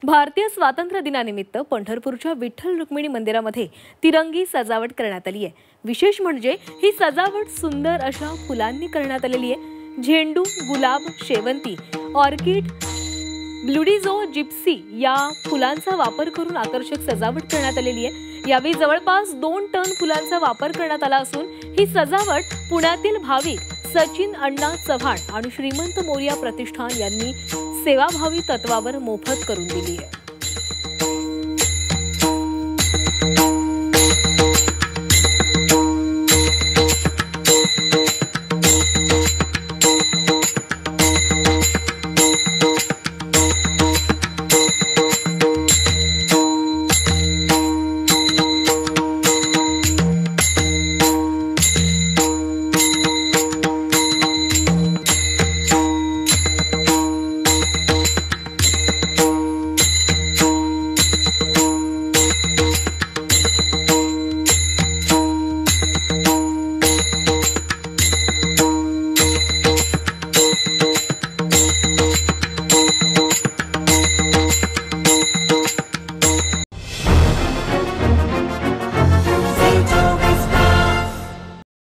भारतीय स्वातंत्र्य दिनानिमित्त पंढरपूरच्या विठ्ठल रुक्मिणी मंदिरामध्ये तिरंगी सजावट करण्यात आली आहे। विशेष म्हणजे ही सजावट सुंदर अशा फुलांनी करण्यात आलेली आहे। झेंडू, गुलाब, शेवंती, ऑर्किड, ब्लूडिझो, जिप्सी या फुलांचा वापर करून आकर्षक सजावट करण्यात आलेली आहे। यावेळी जवळपास 2 टन फुलांचा वापर करण्यात आला असून ही सजावट पुण्यातील भाविक सचिन अण्णा चव्हाण आणि श्रीमंत मोरिया प्रतिष्ठान यांनी सेवाभावी तत्वावर मोफत करून दिली आहे।